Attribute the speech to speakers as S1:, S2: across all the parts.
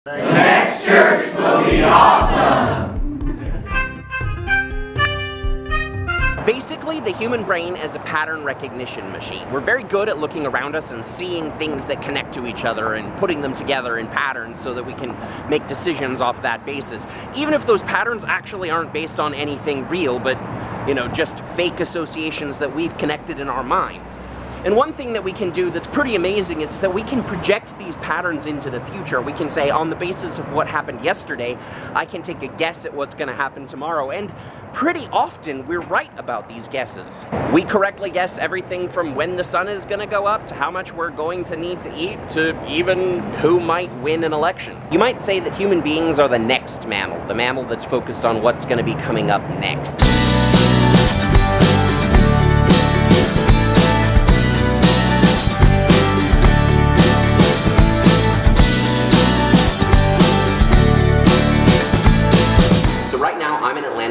S1: The next church will be awesome!
S2: Basically, the human brain is a pattern recognition machine. We're very good at looking around us and seeing things that connect to each other and putting them together in patterns so that we can make decisions off that basis. Even if those patterns actually aren't based on anything real, but, just fake associations that we've connected in our minds. And one thing that we can do that's pretty amazing is that we can project these patterns into the future. We can say, on the basis of what happened yesterday, I can take a guess at what's going to happen tomorrow. And pretty often, we're right about these guesses. We correctly guess everything from when the sun is going to go up, to how much we're going to need to eat, to even who might win an election. You might say that human beings are the next mammal, the mammal that's focused on what's going to be coming up next.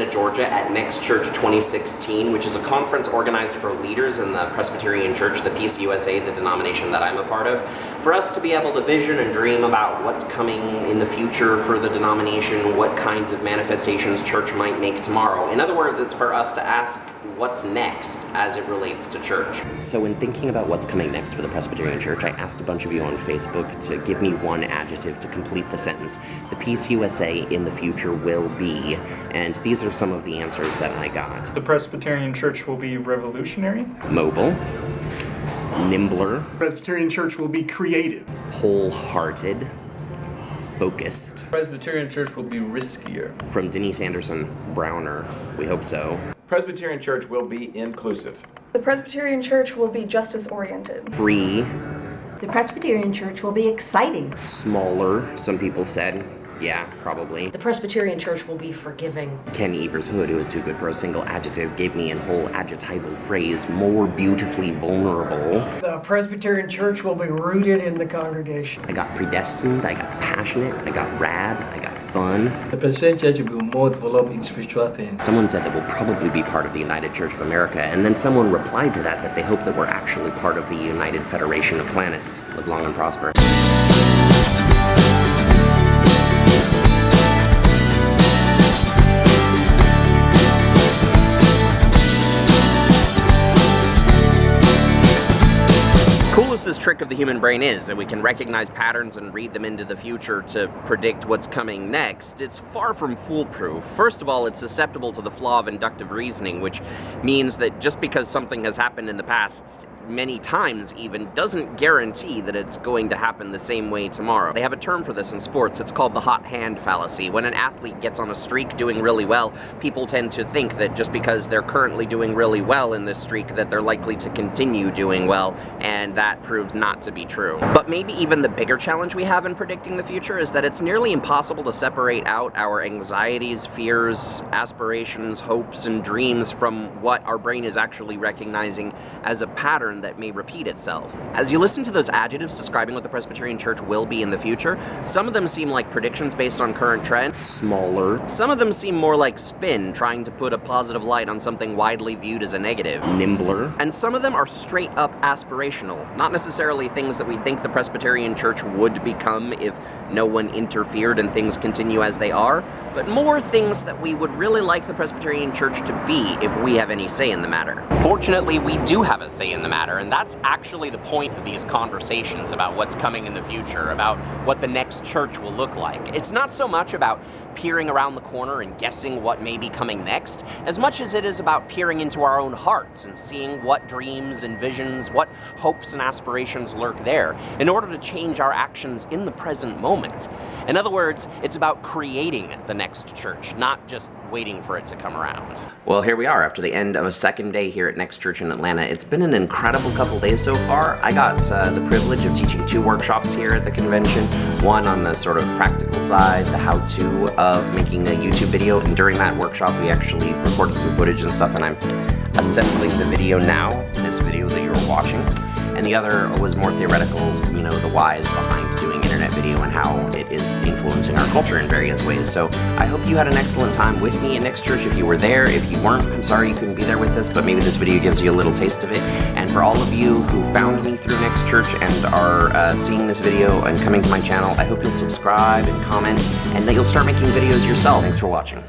S2: Georgia at Next Church 2016, which is a conference organized for leaders in the Presbyterian Church, the PCUSA, the denomination that I'm a part of, for us to be able to vision and dream about what's coming in the future for the denomination, what kinds of manifestations church might make tomorrow. In other words, it's for us to ask what's next as it relates to church. So in thinking about what's coming next for the Presbyterian Church, I asked a bunch of you on Facebook to give me one adjective to complete the sentence. The PCUSA in the future will be, and these are some of the answers that I got.
S3: The Presbyterian Church will be revolutionary.
S2: Mobile. Nimbler.
S4: Presbyterian Church will be creative.
S2: Wholehearted. Focused.
S5: Presbyterian Church will be riskier.
S2: From Denise Anderson Browner, we hope so.
S6: Presbyterian Church will be inclusive.
S7: The Presbyterian Church will be justice-oriented.
S2: Free.
S8: The Presbyterian Church will be exciting.
S2: Smaller, some people said. Yeah, probably.
S9: The Presbyterian Church will be forgiving.
S2: Ken Evershood, who is too good for a single adjective, gave me a whole adjectival phrase, more beautifully vulnerable.
S10: The Presbyterian Church will be rooted in the congregation.
S2: I got predestined, I got passionate, I got rad, I got fun.
S11: The Presbyterian Church will be more developed in spiritual things.
S2: Someone said that we'll probably be part of the United Church of America, and then someone replied to that they hope that we're actually part of the United Federation of Planets. Live long and prosper. This trick of the human brain is that we can recognize patterns and read them into the future to predict what's coming next. It's far from foolproof. First of all, it's susceptible to the flaw of inductive reasoning, which means that just because something has happened in the past, many times even, doesn't guarantee that it's going to happen the same way tomorrow. They have a term for this in sports. It's called the hot hand fallacy. When an athlete gets on a streak doing really well, people tend to think that just because they're currently doing really well in this streak that they're likely to continue doing well, and that proves not to be true. But maybe even the bigger challenge we have in predicting the future is that it's nearly impossible to separate out our anxieties, fears, aspirations, hopes, and dreams from what our brain is actually recognizing as a pattern that may repeat itself. As you listen to those adjectives describing what the Presbyterian Church will be in the future, some of them seem like predictions based on current trends. Smaller. Some of them seem more like spin, trying to put a positive light on something widely viewed as a negative. Nimbler. And some of them are straight up aspirational, not necessarily things that we think the Presbyterian Church would become if no one interfered and things continue as they are, but more things that we would really like the Presbyterian Church to be if we have any say in the matter. Fortunately, we do have a say in the matter, and that's actually the point of these conversations about what's coming in the future, about what the next church will look like. It's not so much about peering around the corner and guessing what may be coming next, as much as it is about peering into our own hearts and seeing what dreams and visions, what hopes and aspirations lurk there, in order to change our actions in the present moment. In other words, it's about creating the next church, not just waiting for it to come around. Well, here we are after the end of a second day here at Next Church in Atlanta. It's been an incredible couple days so far. I got the privilege of teaching 2 workshops here at the convention. One on the sort of practical side, the how-to of making a YouTube video, and during that workshop we actually recorded some footage and stuff, and I'm assembling the video now, this video that you're watching. And the other was more theoretical, the whys behind doing internet that video and how it is influencing our culture in various ways. So I hope you had an excellent time with me at Next Church. If you were there, if you weren't, I'm sorry you couldn't be there with us, but maybe this video gives you a little taste of it. And for all of you who found me through Next Church and are seeing this video and coming to my channel, I hope you'll subscribe and comment and that you'll start making videos yourself. Thanks for watching.